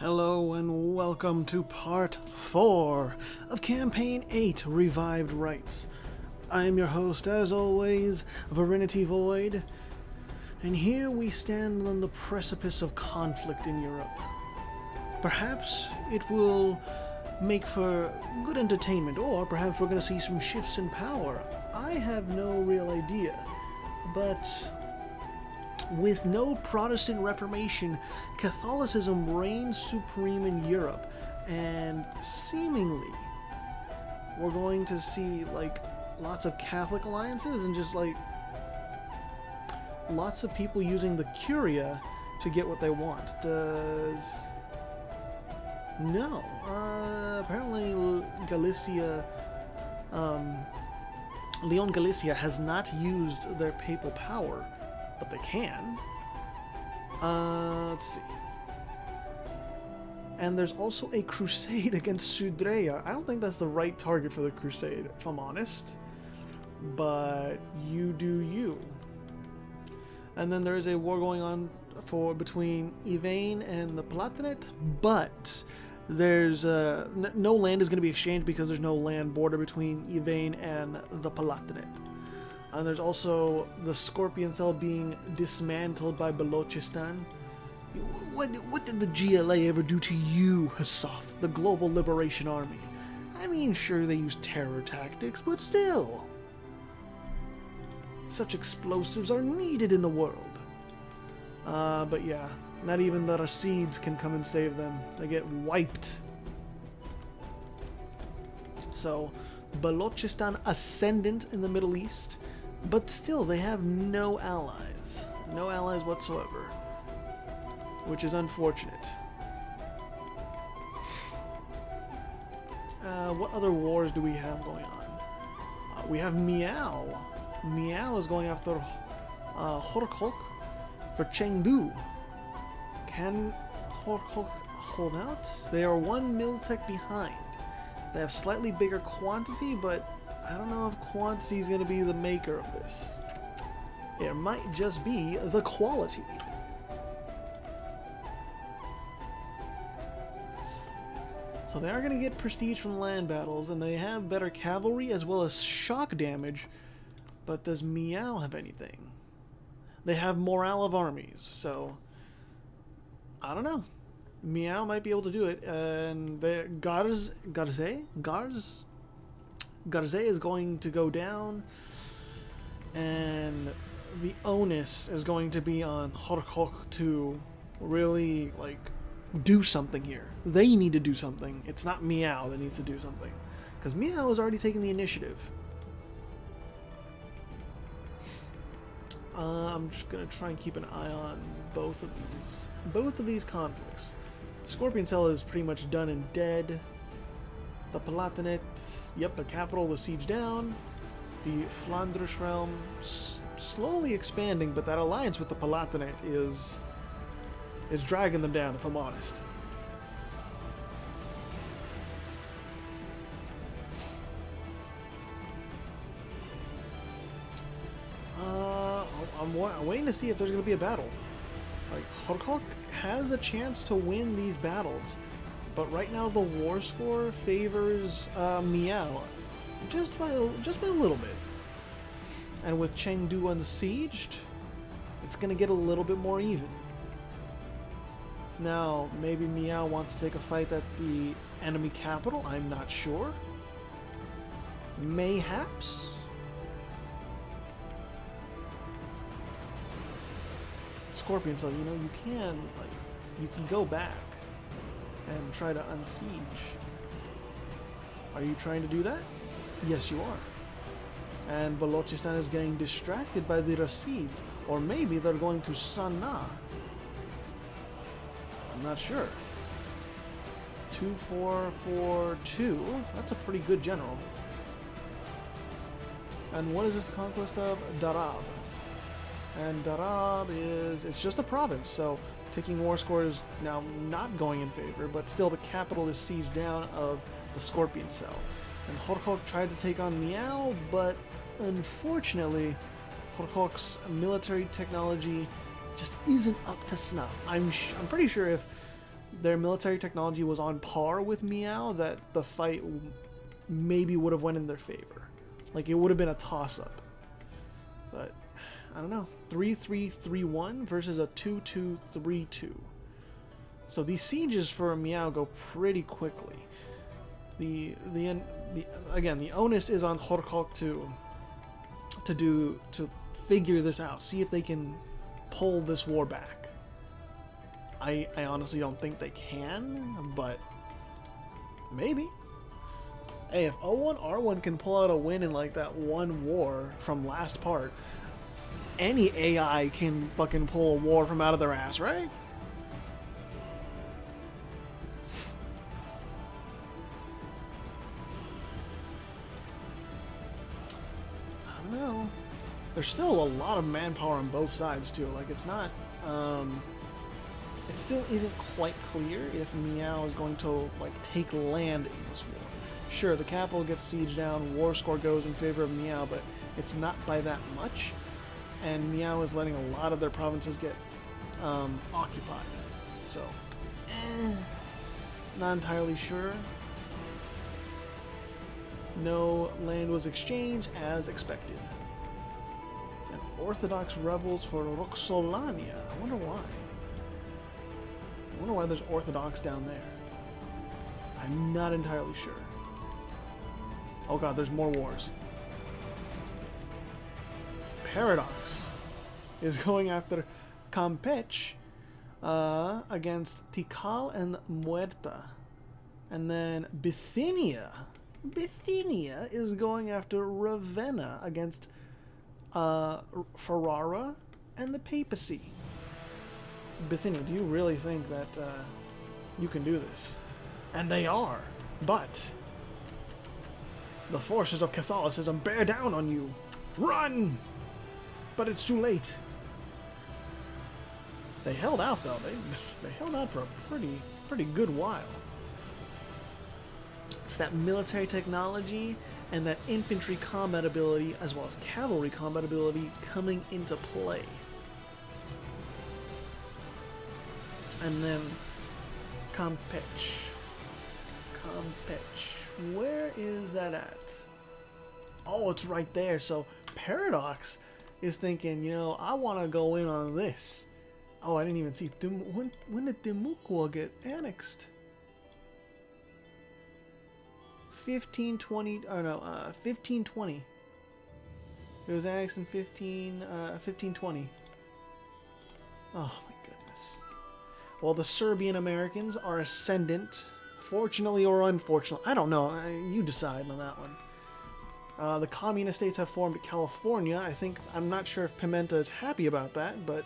Hello and welcome to part 4 of Campaign 8, Revived Rites. I am your host, as always, VIII, and here we stand on the precipice of conflict in Europe. Perhaps it will make for good entertainment, or perhaps we're going to see some shifts in power. I have no real idea, but with no Protestant Reformation, Catholicism reigns supreme in Europe, and seemingly we're going to see lots of Catholic alliances and just lots of people using the Curia to get what they want. No. Apparently Galicia, Leon Galicia has not used their papal power, but they can. Let's see. And there's also a crusade against Sudreya. I don't think that's the right target for the crusade, if I'm honest. But you do you. And then there is a war going on between VIII and the Palatinate, but there's no land is going to be exchanged because there's no land border between VIII and the Palatinate. And there's also the Scorpion Cell being dismantled by Balochistan. What did the GLA ever do to you, Hasaf, the Global Liberation Army? I mean, sure, they use terror tactics, but still. Such explosives are needed in the world. But yeah, not even the Rasids can come and save them. They get wiped. So, Balochistan ascendant in the Middle East. But still, they have no allies. No allies whatsoever. Which is unfortunate. What other wars do we have going on? We have Miao. Miao is going after Horkok for Chengdu. Can Horkok hold out? They are one Miltech behind. They have slightly bigger quantity, but I don't know if quantity is going to be the maker of this. It might just be the quality. So they are going to get prestige from land battles, and they have better cavalry as well as shock damage. But does Miao have anything? They have morale of armies, so I don't know. Miao might be able to do it, and the Garze is going to go down, and the onus is going to be on Horkok to really, do something here. They need to do something. It's not Miao that needs to do something, because Miao has already taken the initiative. I'm just going to try and keep an eye on both of these conflicts. Scorpion Cell is pretty much done and dead. The Palatinate, yep, the capital was sieged down. The Flanders realm slowly expanding, but that alliance with the Palatinate is dragging them down, if I'm honest. I'm waiting to see if there's going to be a battle. Horkok has a chance to win these battles, but right now the war score favors Miao just by a little bit. And with Chengdu unsieged, it's going to get a little bit more even. Now, maybe Miao wants to take a fight at the enemy capital. I'm not sure. Mayhaps. Scorpion, so you can go back and try to unsiege. Are you trying to do that? Yes, you are. And Balochistan is getting distracted by the Rasids, or maybe they're going to Sanaa. I'm not sure. 2-4-4-2. That's a pretty good general. And what is this conquest of? Darab. And Darab it's just a province, so taking war score is now not going in favor, but still the capital is sieged down of the Scorpion Cell. And Horkok tried to take on Miao, but unfortunately, Horkok's military technology just isn't up to snuff. I'm pretty sure if their military technology was on par with Meow, that the fight maybe would have went in their favor. Like, it would have been a toss-up. But, I don't know. 3-3-3-1 versus a 2-2-3-2. So these sieges for Meow go pretty quickly. Again, the onus is on Horkok to figure this out. See if they can pull this war back. I honestly don't think they can, but maybe. Hey, if O1R1 can pull out a win in like that one war from last part, any AI can fucking pull a war from out of their ass, right? I don't know. There's still a lot of manpower on both sides too. Like, it's not it still isn't quite clear if Meow is going to like take land in this war. Sure, the capital gets sieged down, war score goes in favor of Meow, but it's not by that much, and Meow is letting a lot of their provinces get occupied. So, not entirely sure. No land was exchanged as expected. And Orthodox rebels for Roxolania. I wonder why. I wonder why there's Orthodox down there. I'm not entirely sure. Oh god, there's more wars. Paradox is going after Campeche against Tikal and Muerta. And then Bithynia is going after Ravenna against Ferrara and the Papacy. Bithynia, do you really think that you can do this? And they are, but the forces of Catholicism bear down on you. Run! But it's too late. They held out though. They held out for a pretty good while. It's that military technology and that infantry combat ability as well as cavalry combat ability coming into play. And then Campeche. Where is that at? Oh, it's right there. So Paradox is thinking, you know, I want to go in on this. Oh, I didn't even see. When did Timucua get annexed? 1520. Oh no, 1520. It was annexed in 1520. Oh my goodness. Well, the Serbian Americans are ascendant. Fortunately or unfortunately, I don't know. You decide on that one. The communist states have formed California. I'm not sure if Pimenta is happy about that, but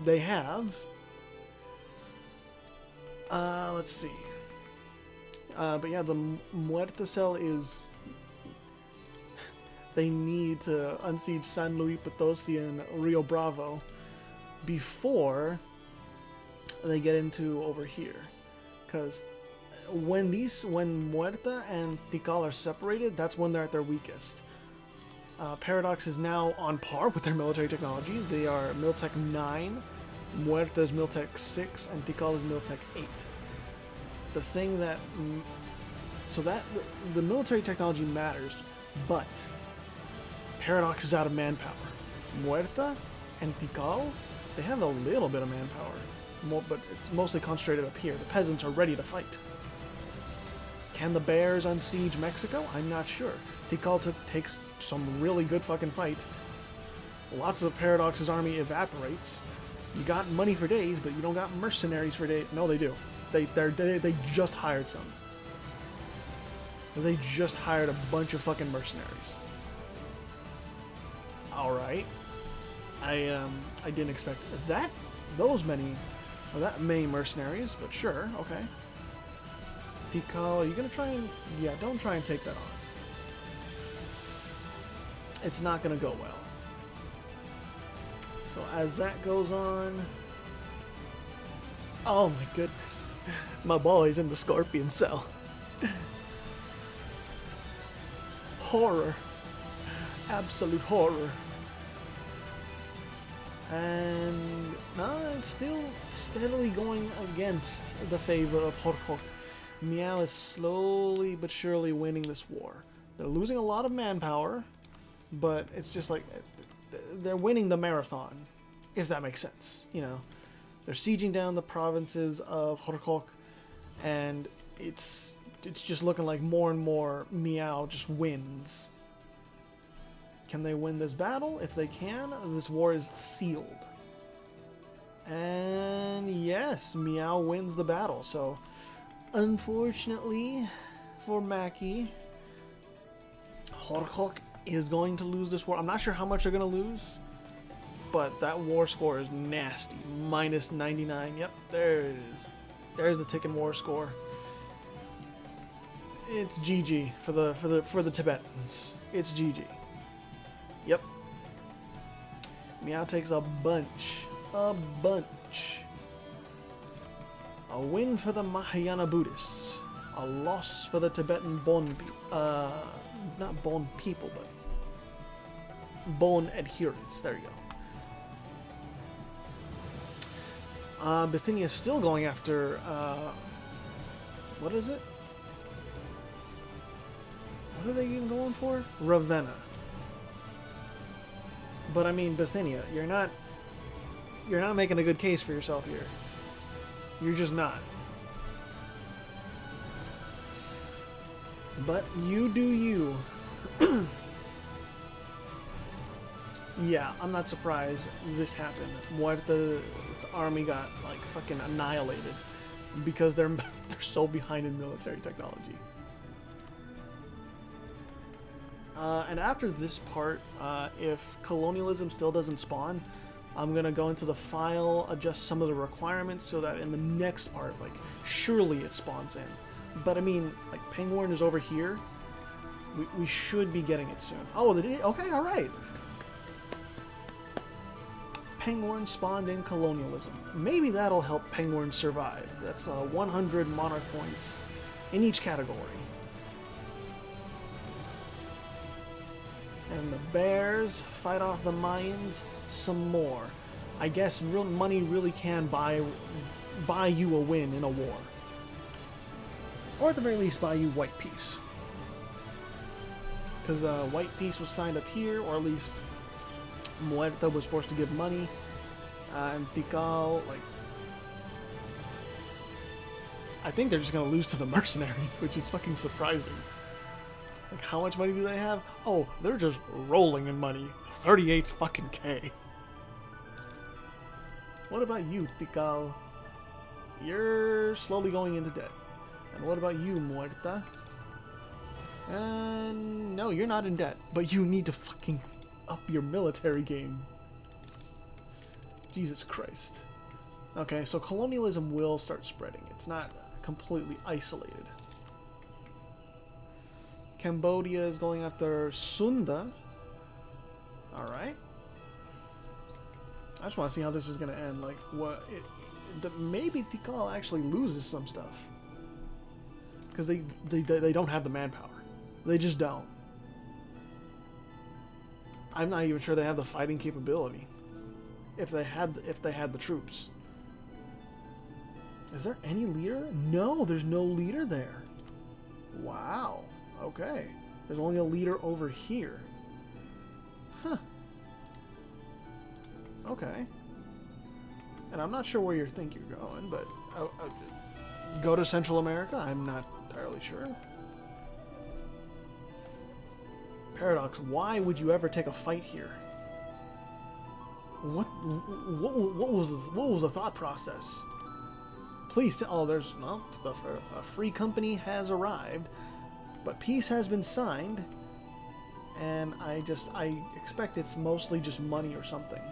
they have. Let's see. But yeah, the Muerta cell is. They need to unsiege San Luis Potosi and Rio Bravo before they get into over here. Because when Muerta and Tikal are separated, that's when they're at their weakest. Paradox is now on par with their military technology. They are Miltech 9, Muerta is Miltech 6, and Tikal is Miltech 8. The thing that... So that... The military technology matters, but Paradox is out of manpower. Muerta and Tikal, they have a little bit of manpower, but it's mostly concentrated up here. The peasants are ready to fight. Can the Bears unsiege Mexico? I'm not sure. Tikal takes some really good fucking fights. Lots of Paradox's army evaporates. You got money for days, but you don't got mercenaries for days. No, they do. They just hired some. They just hired a bunch of fucking mercenaries. All right. I didn't expect those many mercenaries, but sure, okay. Tikal, are you gonna try and... Yeah, don't try and take that on. It's not gonna go well. So as that goes on... Oh my goodness. My boy's in the Scorpion cell. Horror. Absolute horror. And... No, it's still steadily going against the favor of Horkok. Meow is slowly but surely winning this war. They're losing a lot of manpower, but it's just like they're winning the marathon, if that makes sense. You know, they're sieging down the provinces of Horkok, and it's just looking like more and more Meow just wins. Can they win this battle? If they can, this war is sealed. And yes, Meow wins the battle. So, unfortunately for Maki, Horkok is going to lose this war. I'm not sure how much they're going to lose, but that war score is nasty. Minus 99. Yep, there it is. There's the ticking war score. It's GG for the Tibetans. It's GG. Yep. Meow takes a bunch. A bunch. A win for the Mahayana Buddhists. A loss for the Tibetan Bon, not Bon people, but Bon adherents. There you go. Bithynia is still going after, what is it? What are they even going for? Ravenna. But I mean, Bithynia, you're not making a good case for yourself here. You're just not. But you do you. Yeah, I'm not surprised this happened. Muerta's army got like fucking annihilated because they're so behind in military technology. And after this part, if colonialism still doesn't spawn, I'm gonna go into the file, adjust some of the requirements so that in the next part, like, surely it spawns in. But I mean, like, Pengworn is over here. We should be getting it soon. Oh, they did? Okay, alright. Pengworn spawned in colonialism. Maybe that'll help Pengworn survive. That's 100 monarch points in each category. And the bears fight off the Mayans some more. I guess real money really can buy you a win in a war. Or at the very least buy you white peace. Because white peace was signed up here, or at least Muerta was forced to give money. And Tikal, like, I think they're just going to lose to the mercenaries, which is fucking surprising. Like, how much money do they have? Oh, they're just rolling in money. 38 fucking K. What about you, Tikal? You're slowly going into debt. And what about you, Muerta? No, you're not in debt. But you need to fucking up your military game. Jesus Christ. Okay, so colonialism will start spreading. It's not completely isolated. Cambodia is going after Sunda. Alright. I just want to see how this is going to end. Like, what? Maybe Tikal actually loses some stuff. Because they don't have the manpower. They just don't. I'm not even sure they have the fighting capability. If they had the troops. Is there any leader there? No, there's no leader there. Wow. Okay. There's only a leader over here. Huh. Okay. And I'm not sure where you think you're going, but go to Central America? I'm not entirely sure. Paradox, why would you ever take a fight here? What was the thought process? Please tell. Oh, there's a free company has arrived, but peace has been signed, and I expect it's mostly just money or something.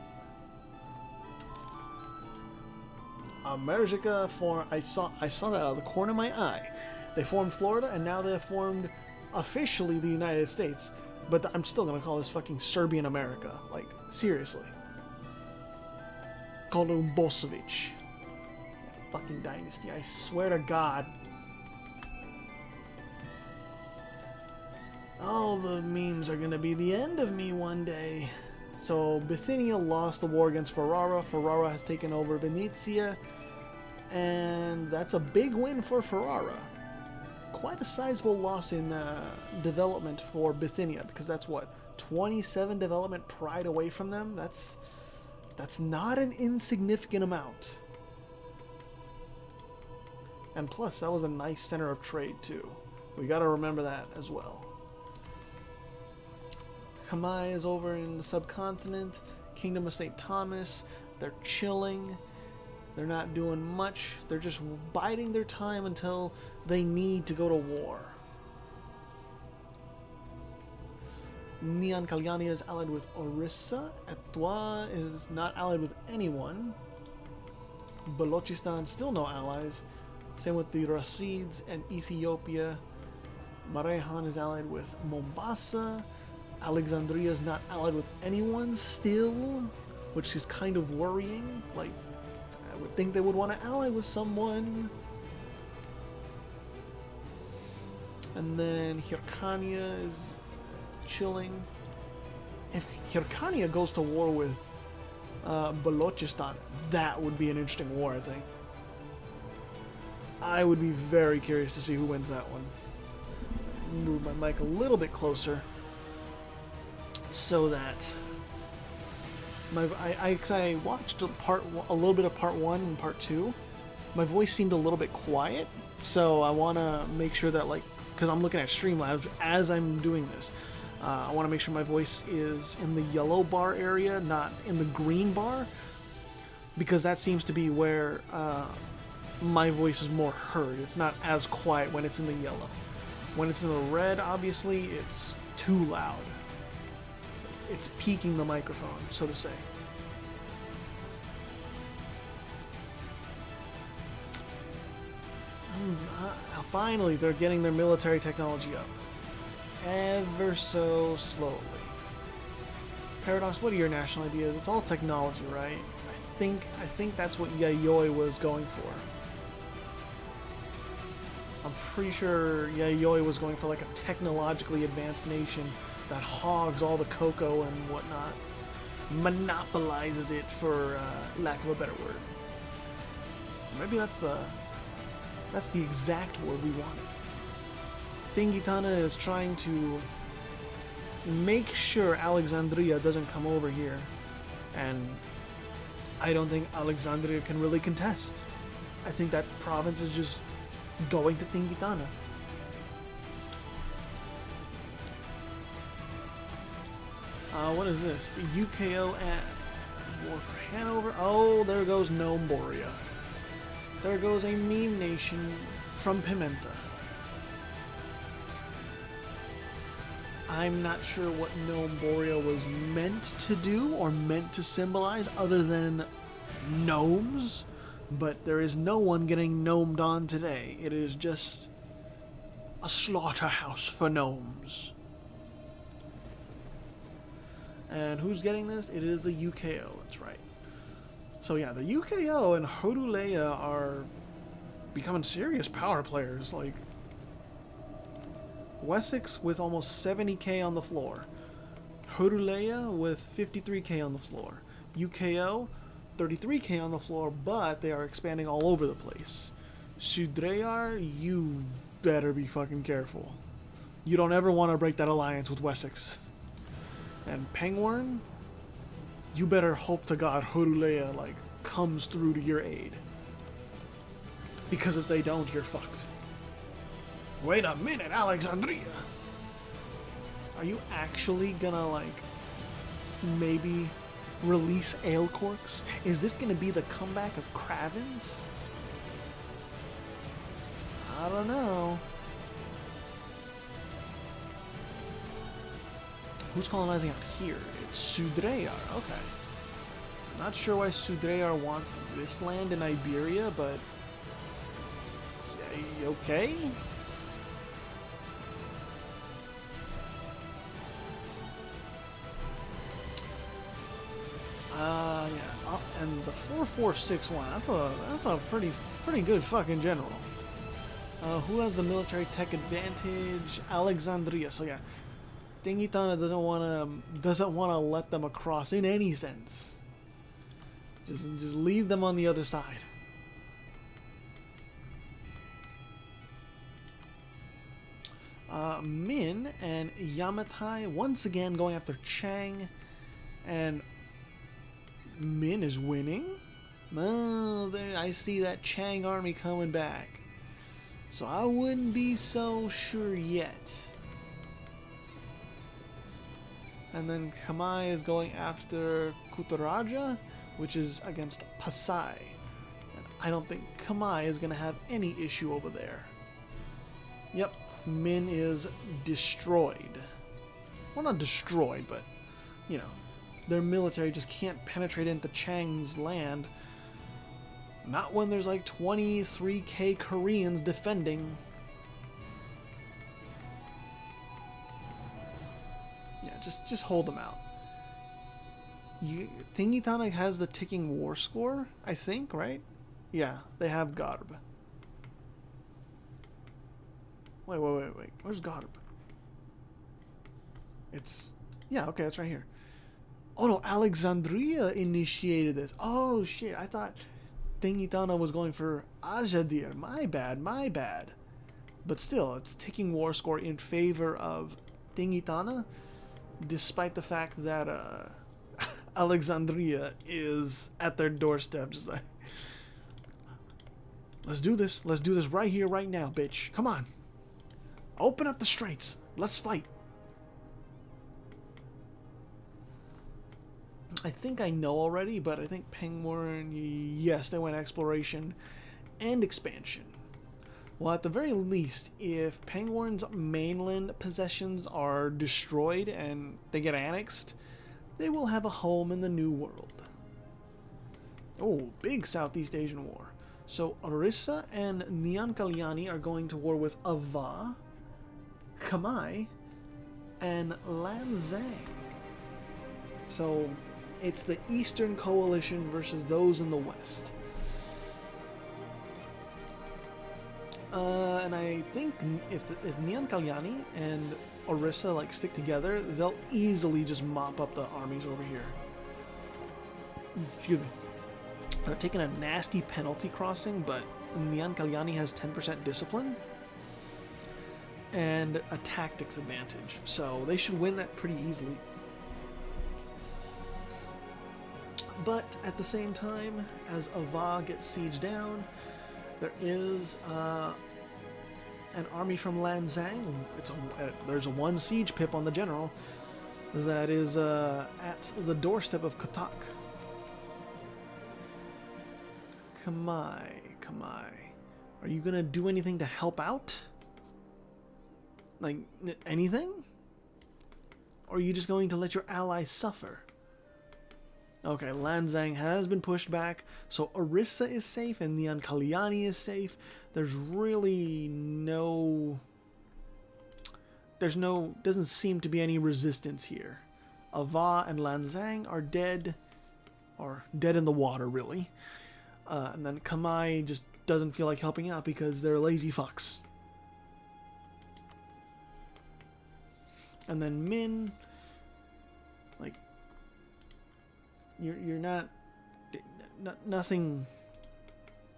America I saw that out of the corner of my eye. They formed Florida, and now they have formed officially the United States. But I'm still gonna call this fucking Serbian America. Like, seriously. Kolumbosevic. Fucking dynasty, I swear to God. All the memes are gonna be the end of me one day. So Bithynia lost the war against Ferrara. Ferrara has taken over Venetia, and that's a big win for Ferrara. Quite a sizable loss in development for Bithynia, because that's what, 27 development pride away from them. That's not an insignificant amount. And plus, that was a nice center of trade too. We got to remember that as well. Kamai is over in the subcontinent. Kingdom of St. Thomas. They're chilling. They're not doing much. They're just biding their time until they need to go to war. Neon Kalyani is allied with Orissa. Etwa is not allied with anyone. Balochistan still no allies. Same with the Rasids and Ethiopia. Marehan is allied with Mombasa. Alexandria is not allied with anyone still, which is kind of worrying. Like, I would think they would want to ally with someone. And then Hyrcania is chilling. If Hyrcania goes to war with Balochistan, that would be an interesting war, I think. I would be very curious to see who wins that one. Move my mic a little bit closer so that I watched a little bit of part 1 and part 2. My voice seemed a little bit quiet, so I want to make sure that, like, because I'm looking at Streamlabs as I'm doing this, I want to make sure my voice is in the yellow bar area, not in the green bar, because that seems to be where my voice is more heard. It's not as quiet when it's in the yellow. When it's in the red, obviously, it's too loud. It's peaking the microphone, so to say. Finally, they're getting their military technology up. Ever so slowly. Paradox, what are your national ideas? It's all technology, right? I think that's what Yayoi was going for. I'm pretty sure Yayoi was going for like a technologically advanced nation that hogs all the cocoa and whatnot. Monopolizes it, for lack of a better word. Maybe that's the exact word we wanted. Tingitana is trying to make sure Alexandria doesn't come over here, and I don't think Alexandria can really contest. I think that province is just going to Tingitana. What is this? The UKO at War for Hanover. Oh, there goes Nomboria. There goes a meme nation from Pimenta. I'm not sure what Nomboria was meant to do or meant to symbolize other than gnomes, but there is no one getting gnomed on today. It is just a slaughterhouse for gnomes. And who's getting this? It is the UKO, that's right. So yeah, the UKO and Hoduleia are becoming serious power players. Like, Wessex with almost 70k on the floor. Hoduleia with 53k on the floor. UKO, 33k on the floor, but they are expanding all over the place. Sudreyar, you better be fucking careful. You don't ever want to break that alliance with Wessex. And Pengwern, you better hope to God Hoduleia, like, comes through to your aid. Because if they don't, you're fucked. Wait a minute, Alexandria! Are you actually gonna, like, maybe release ale corks? Is this gonna be the comeback of Cravens? I don't know. Who's colonizing out here? It's Sudreyar. Okay. Not sure why Sudreyar wants this land in Iberia, but okay. Yeah. Oh, and the 4461. That's a pretty good fucking general. Who has the military tech advantage? Alexandria. So yeah. Tingitana doesn't wanna let them across in any sense. Just leave them on the other side. Min and Yamatai once again going after Chang, and Min is winning. Well, there I see that Chang army coming back, so I wouldn't be so sure yet. And then Kamai is going after Kutaraja, which is against Pasai. And I don't think Kamai is going to have any issue over there. Yep, Min is destroyed. Well, not destroyed, but, you know, their military just can't penetrate into Chang's land. Not when there's like 23k Koreans defending. Yeah, just hold them out. Tingitana has the ticking war score, I think, right? Yeah, they have Garb. Wait. Where's Garb? It's... Yeah, okay, it's right here. Oh no, Alexandria initiated this. Oh shit, I thought Tingitana was going for Ajadir. My bad. But still, it's ticking war score in favor of Tingitana, despite the fact that Alexandria is at their doorstep, just like, let's do this right here, right now, bitch. Come on. Open up the straits. Let's fight. I think I know already, but I think Pengwern, yes, they went exploration and expansion. Well, at the very least, if Pengwern's mainland possessions are destroyed and they get annexed, they will have a home in the New World. Oh, big Southeast Asian war. So Orissa and Nyan Kalyani are going to war with Ava, Kamai, and Lanzang. So it's the Eastern Coalition versus those in the West. And I think if Nyan Kalyani and Orissa like stick together, they'll easily just mop up the armies over here. Excuse me. They're taking a nasty penalty crossing, but Nyan Kalyani has 10% discipline and a tactics advantage, so they should win that pretty easily. But at the same time, as Ava gets sieged down, there is an army from Lanzang. There's a one siege pip on the general that is at the doorstep of Katak. Kamai. Are you gonna do anything to help out? Like, anything? Or are you just going to let your allies suffer? Okay, Lanzang has been pushed back, so Orissa is safe and Nyan Kalyani is safe. There's really doesn't seem to be any resistance here. Ava and Lanzang are dead, or dead in the water, really. And then Kamai just doesn't feel like helping out because they're lazy fucks. And then Min, like, you're not nothing.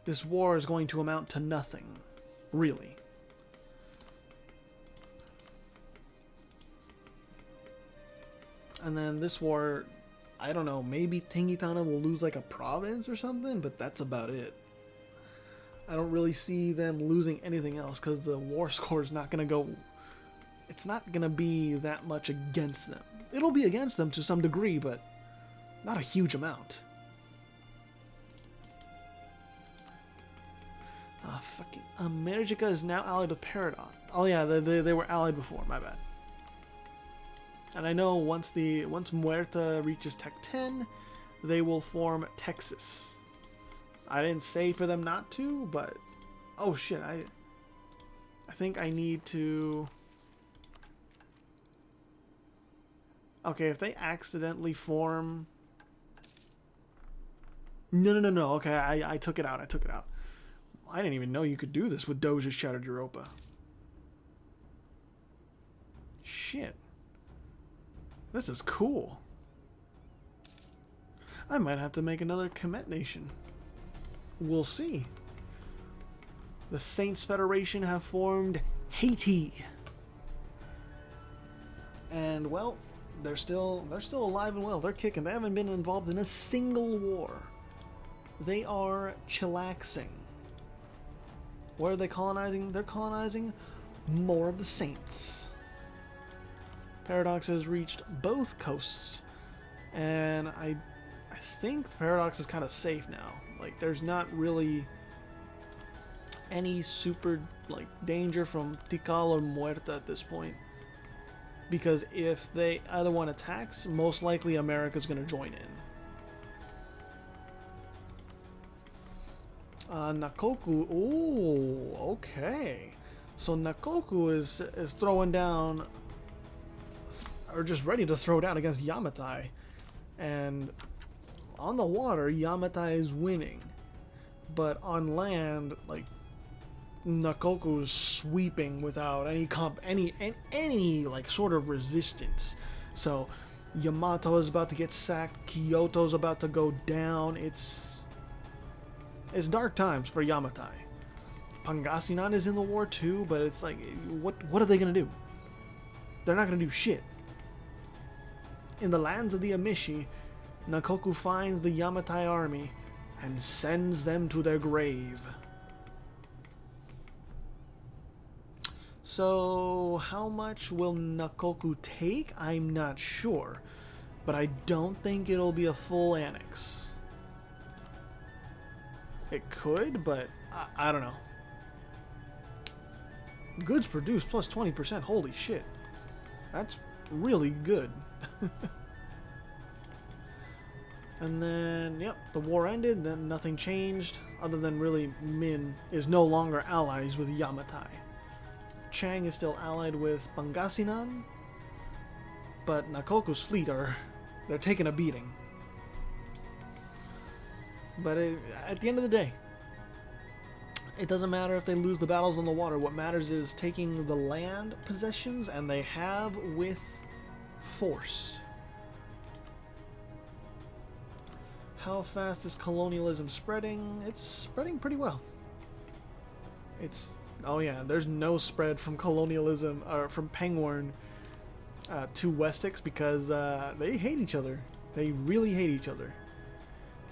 This war is going to amount to nothing, really. And then this war, I don't know, maybe Tingitana will lose like a province or something, but that's about it. I don't really see them losing anything else because the war score is not going to go... It's not going to be that much against them. It'll be against them to some degree, but not a huge amount. Fucking America is now allied with Peridot. Oh yeah, they were allied before, my bad. And I know once Muerta reaches Tech 10, they will form Texas. I didn't say for them not to, but oh shit, I think I need to... Okay, if they accidentally form... No. Okay, I took it out. I didn't even know you could do this with Doge's Shattered Europa. Shit. This is cool. I might have to make another Kemet nation. We'll see. The Saints Federation have formed Haiti. And well, they're still alive and well. They're kicking. They haven't been involved in a single war. They are chillaxing. What are they colonizing? They're colonizing more of the Saints. Paradox has reached both coasts, and I think the Paradox is kind of safe now. Like, there's not really any super like danger from Tikal or Muerta at this point, because if they either one attacks, most likely America's going to join in. Nakoku. Ooh, okay. So Nakoku is throwing down, or just ready to throw down against Yamatai, and on the water Yamatai is winning, but on land, like, Nakoku is sweeping without any like sort of resistance. So Yamato is about to get sacked. Kyoto's about to go down. It's dark times for Yamatai. Pangasinan is in the war too, but it's like, what are they gonna do? They're not gonna do shit. In the lands of the Amishi, Nakoku finds the Yamatai army and sends them to their grave. So, how much will Nakoku take? I'm not sure, but I don't think it'll be a full annex. It could, but I don't know. Goods produced plus 20%. Holy shit. That's really good. And then, yep, the war ended, then nothing changed, other than really Min is no longer allies with Yamatai. Chang is still allied with Pangasinan, but Nakoku's fleet they're taking a beating. But at the end of the day, it doesn't matter if they lose the battles on the water. What matters is taking the land possessions, and they have with force. How fast is colonialism spreading? It's spreading pretty well. Oh yeah, there's no spread from colonialism, or from Pengwern to Wessex, because they hate each other. They really hate each other.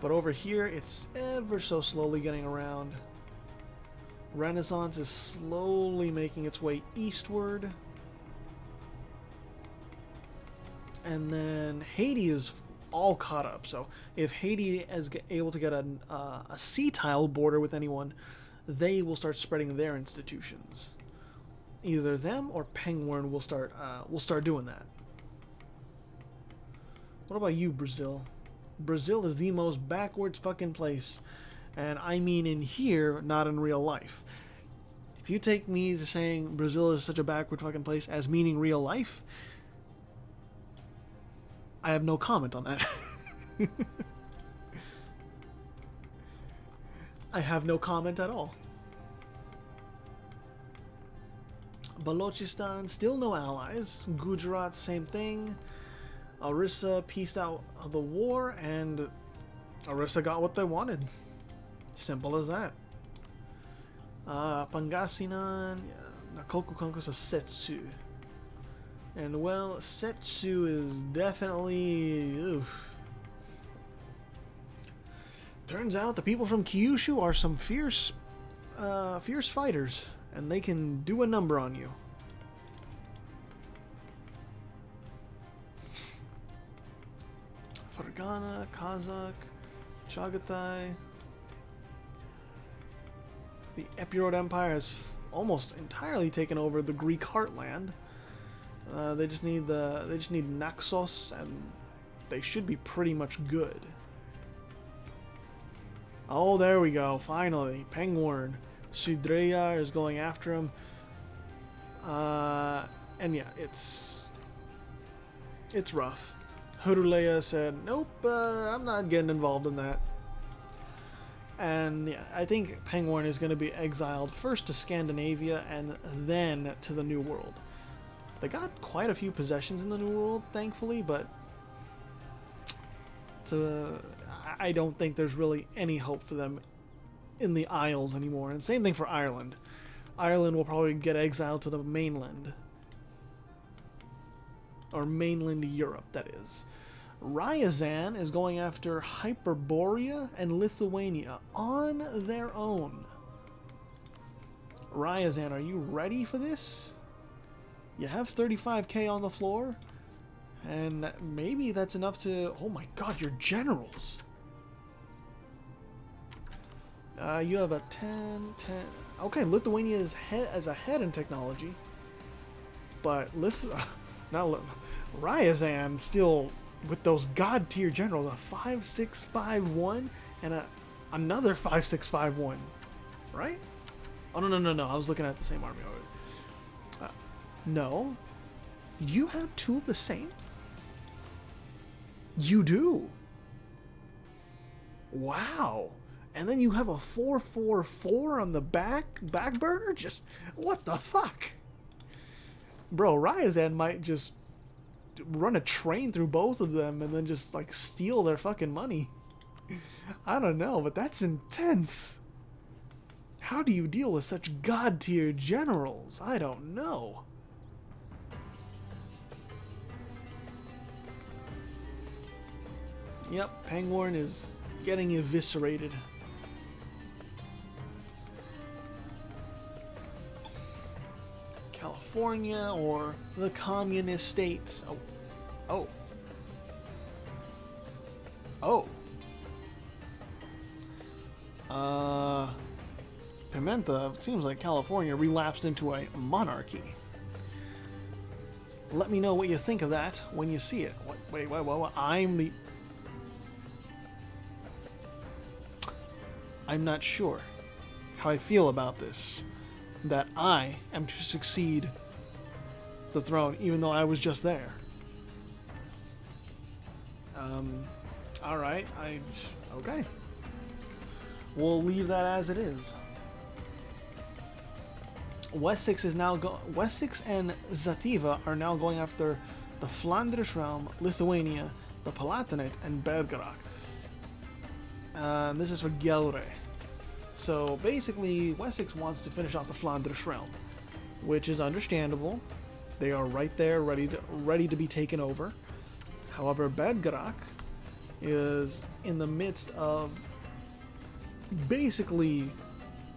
But over here, it's ever so slowly getting around. Renaissance is slowly making its way eastward. And then Haiti is all caught up. So if Haiti is able to get a sea tile border with anyone, they will start spreading their institutions. Either them or Pengwern will start doing that. What about you, Brazil? Brazil is the most backwards fucking place, and I mean in here, not in real life. If you take me to saying Brazil is such a backward fucking place as meaning real life, I have no comment on that. I have no comment at all. Balochistan, still no allies. Gujarat, same thing. Orissa pieced out of the war, and Orissa got what they wanted. Simple as that. Pangasinan, Nakoku conquest of Setsu. And well, Setsu is definitely... Oof. Turns out the people from Kyushu are some fierce fighters, and they can do a number on you. Fargana, Kazakh, Chagatai. The Epirot Empire has almost entirely taken over the Greek heartland. They just need Naxos, and they should be pretty much good. Oh, there we go. Finally, Pengwern. Sudreya is going after him. And yeah, it's rough. Huruleya said, nope, I'm not getting involved in that. And yeah, I think Pengwern is going to be exiled first to Scandinavia and then to the New World. They got quite a few possessions in the New World, thankfully, but I don't think there's really any hope for them in the Isles anymore. And same thing for Ireland. Ireland will probably get exiled to the mainland. Or mainland Europe, that is. Ryazan is going after Hyperborea and Lithuania on their own. Ryazan, are you ready for this? You have 35k on the floor, and maybe that's enough to... Oh my god, your generals! You have a 10, 10... Okay, Lithuania is ahead in technology, but listen... Now, Ryazan still... with those god tier generals, a 5651 and another 5651, right? Oh no! I was looking at the same army already. No, you have two of the same. You do. Wow, and then you have a 444 on the back burner. Just what the fuck, bro? Ryazan might just run a train through both of them and then just like steal their fucking money. I don't know, but that's intense. How do you deal with such god tier generals? I don't know. Yep, Pangorn is getting eviscerated. California or the communist states. Pimenta, it seems like California relapsed into a monarchy. Let me know what you think of that when you see it. Wait, I'm not sure how I feel about this. That I am to succeed the throne, even though I was just there. Alright, okay. We'll leave that as it is. Wessex and Zativa are now going after the Flanders realm, Lithuania, the Palatinate, and Bergerac. This is for Gelre. So basically, Wessex wants to finish off the Flanders realm, which is understandable. They are right there, ready to be taken over. However, Bergerac is in the midst of basically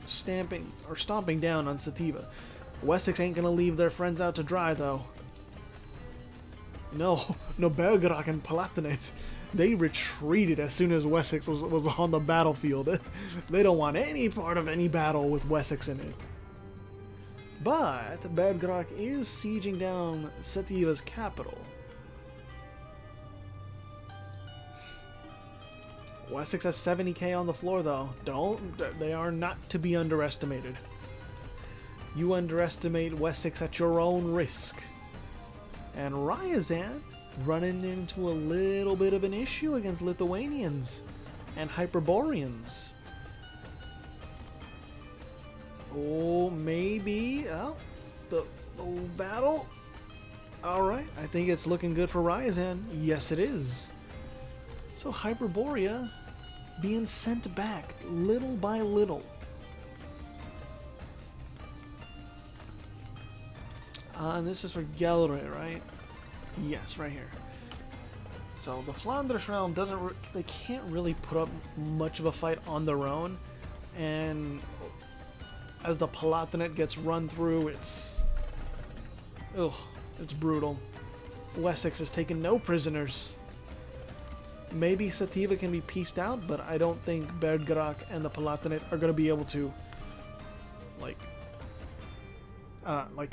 stomping down on Sativa. Wessex ain't gonna leave their friends out to dry, though. No, Bergerac and Palatinate, they retreated as soon as Wessex was on the battlefield. They don't want any part of any battle with Wessex in it. But Bergerac is sieging down Sativa's capital. Wessex has 70k on the floor, though. They are not to be underestimated. You underestimate Wessex at your own risk. And Ryazan running into a little bit of an issue against Lithuanians and Hyperboreans. Oh, maybe. Oh, the battle. Alright, I think it's looking good for Ryazan. Yes, it is. So Hyperborea being sent back little by little. And this is for Gelre, right? Yes, right here. So the Flanders realm they can't really put up much of a fight on their own, and as the Palatinate gets run through, it's brutal. Wessex has taken no prisoners. Maybe Sativa can be pieced out, but I don't think Bergerac and the Palatinate are going to be able to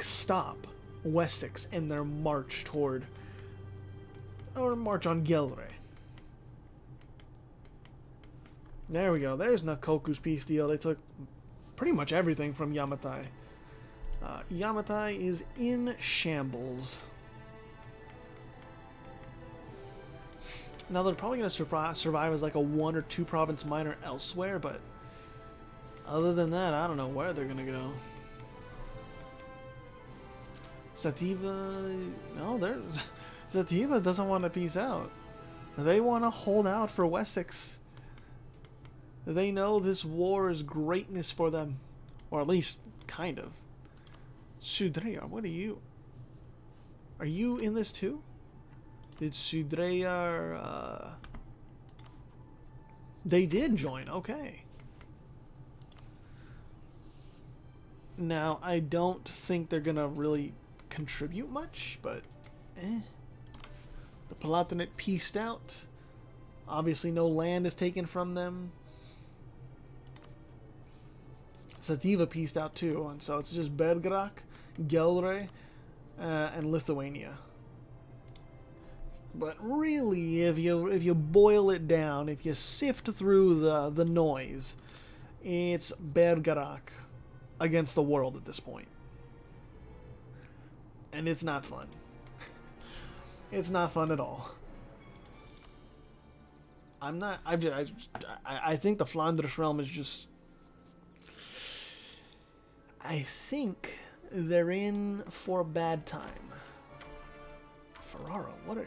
stop Wessex in their march on Gelre. There we go. There's Nakoku's peace deal. They took pretty much everything from Yamatai. Yamatai is in shambles. Now they're probably going to survive as like a 1 or 2 province minor elsewhere, but other than that, I don't know where they're going to go. Sativa... No, Sativa doesn't want to peace out. They want to hold out for Wessex. They know this war is greatness for them. Or at least, kind of. Sudreyar, what are you? Are you in this too? Did Sudreyar... They did join, okay. Now, I don't think they're gonna really contribute much, but The Palatinate pieced out. Obviously no land is taken from them. Sativa pieced out too, and so it's just Belgrad, Gelre, and Lithuania. But really, if you boil it down, if you sift through the noise, it's Belgrad against the world at this point. And it's not fun. It's not fun at all. I think the Flanders realm is just... I think they're in for a bad time. Ferrara, what are...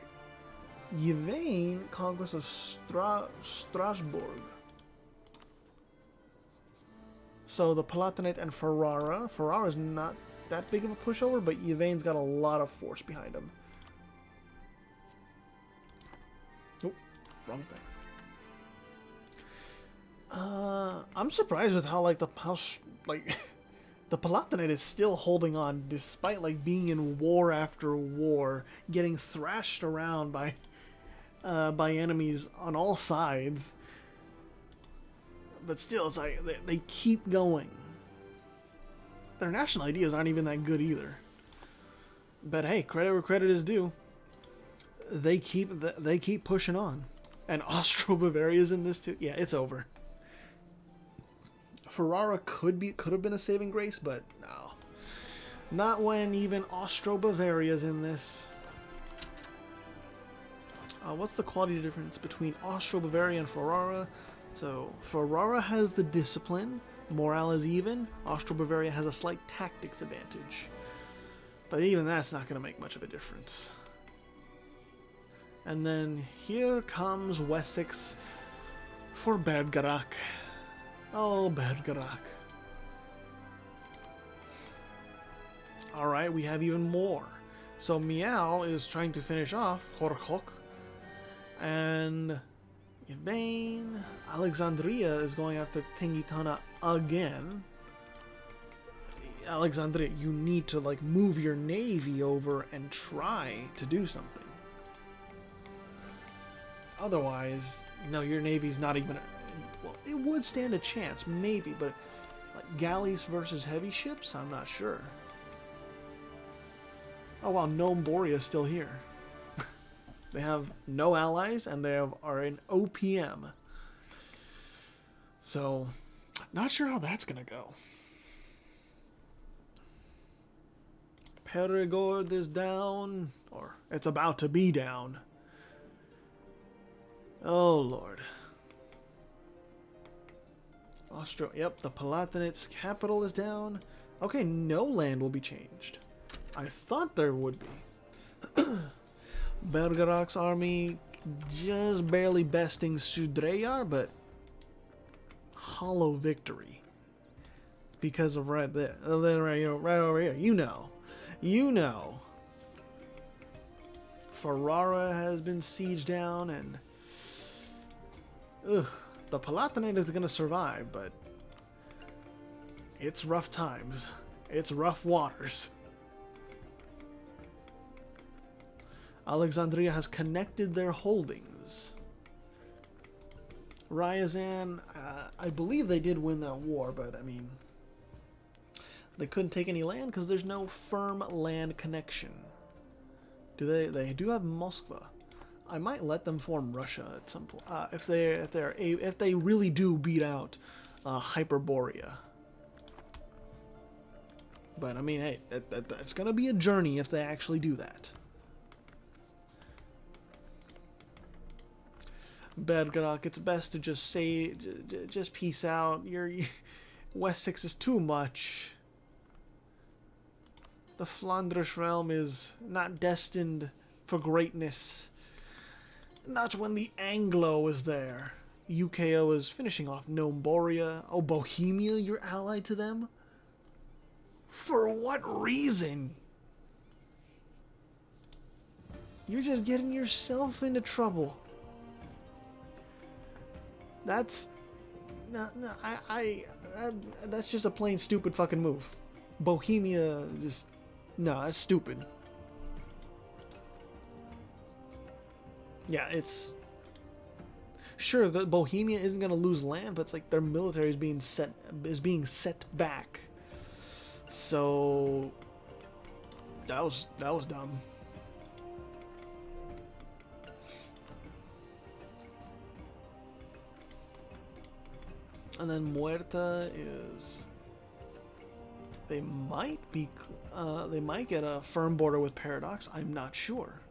VIII, Conquest of Strasbourg. So the Palatinate and Ferrara. Ferrara's not that big of a pushover, but VIII's got a lot of force behind him. Nope, wrong thing. I'm surprised with how the Palatinate is still holding on despite being in war after war, getting thrashed around by enemies on all sides. But still, it's they keep going. Their national ideas aren't even that good either. But hey, credit where credit is due. They keep pushing on. And Austro-Bavaria's in this too. Yeah, it's over. Ferrara could have been a saving grace, but no. Not when even Austro-Bavaria's in this. What's the quality difference between Austro-Bavaria and Ferrara? So, Ferrara has the discipline, morale is even, Austro-Bavaria has a slight tactics advantage. But even that's not going to make much of a difference. And then here comes Wessex for Belgrad. Oh, Belgrad. Alright, we have even more. So Miao is trying to finish off Horkhok. And VIII, Alexandria is going after Tingitana again. Alexandria, you need to move your navy over and try to do something. Otherwise, no, your navy's not even... Well, it would stand a chance, maybe, but galleys versus heavy ships? I'm not sure. Oh wow, Nome Boria's still here. They have no allies, and they are in OPM. So, not sure how that's going to go. Perigord is down, or it's about to be down. Oh, Lord. Yep, the Palatinate's capital is down. Okay, no land will be changed. I thought there would be. Belgrad's army just barely besting Sudreyar, but hollow victory. Because of right there. Right over here. You know. Ferrara has been sieged down, and the Palatinate is going to survive, but it's rough times. It's rough waters. Alexandria has connected their holdings. Ryazan, I believe they did win that war, but I mean, they couldn't take any land because there's no firm land connection. They do have Moskva. I might let them form Russia at some point if they really do beat out Hyperborea. But I mean, hey, that's gonna be a journey if they actually do that. Belgrad, it's best to just just peace out. Wessex is too much. the Flanders realm is not destined for greatness. Not when the Anglo is there. UKO is finishing off Nomboria. Oh, Bohemia, you're allied to them? For what reason? You're just getting yourself into trouble. That's... No, that's just a plain stupid fucking move. Bohemia, just... No, that's stupid. Yeah, it's... Sure, the Bohemia isn't gonna lose land, but it's like their military is being set back. So that was dumb. And then Muerta is... They might get a firm border with Paradox. I'm not sure.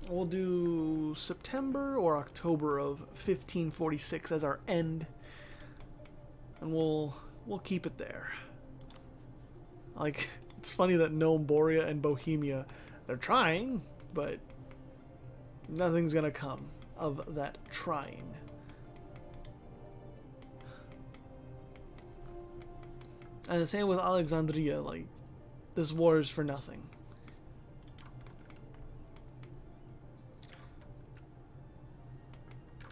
We'll do September or October of 1546 as our end, and we'll keep it there. Like, it's funny that Nomboria and Bohemia, they're trying, but nothing's gonna come of that trying. And the same with Alexandria, like, this war is for nothing.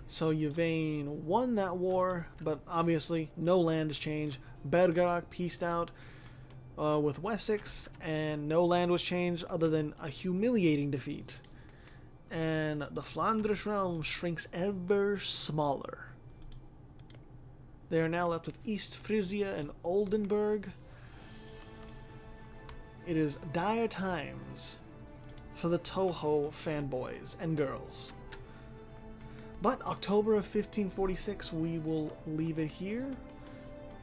So Yvain won that war, but obviously no land has changed. Bergerac pieced out with Wessex, and no land was changed other than a humiliating defeat. And the Flanders realm shrinks ever smaller. They are now left with East Frisia and Oldenburg. It is dire times for the Toho fanboys and girls. But October of 1546, we will leave it here.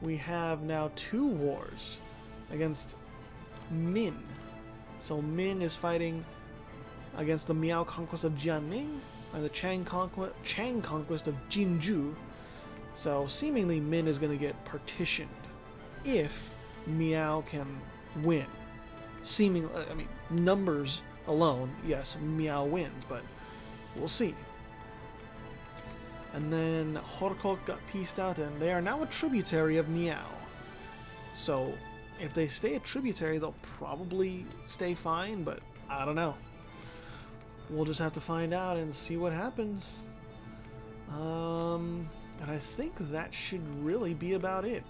We have now 2 wars against Min. So Min is fighting against the Miao conquest of Jianning and the Chang conquest of Jinju. So seemingly Min is going to get partitioned if Miao can win. Seemingly, I mean, numbers alone, yes, Miao wins, but we'll see. And then Horkok got pieced out, and they are now a tributary of Miao. So, if they stay a tributary, they'll probably stay fine, but I don't know. We'll just have to find out and see what happens. And I think that should really be about it.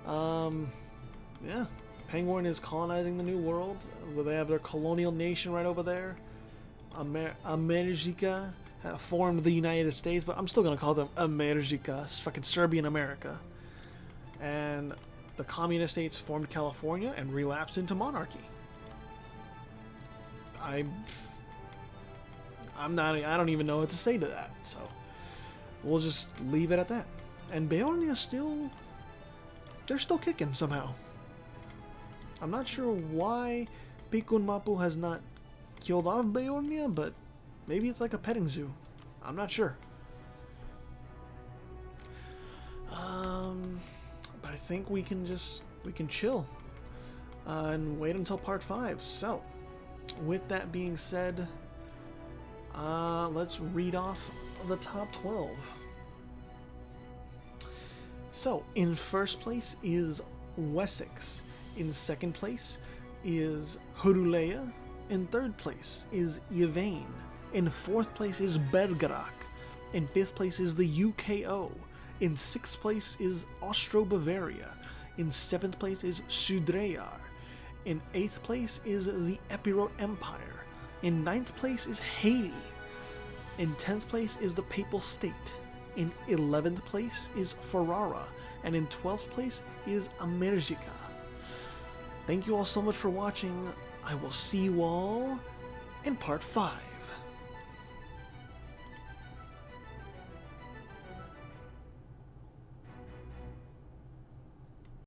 Yeah, Penguin is colonizing the New World. They have their colonial nation right over there. America formed the United States, but I'm still going to call them America. It's fucking Serbian America. And the communist states formed California and relapsed into monarchy. I don't even know what to say to that, so we'll just leave it at that. And Beornia they're still kicking somehow. I'm not sure why Pikun Mapu has not killed off Beornia, but maybe it's like a petting zoo. I'm not sure. But I think we can chill and wait until part 5. So, with that being said, let's read off the top 12. So, in first place is Wessex. In second place is Hurulea. In third place is Yvain. In fourth place is Bergerac. In fifth place is the UKO. In sixth place is Austro-Bavaria. In seventh place is Sudreyar. In eighth place is the Epirot Empire. In ninth place is Haiti. In 10th place is the Papal State. In 11th place is Ferrara. And in 12th place is America. Thank you all so much for watching. I will see you all in part 5.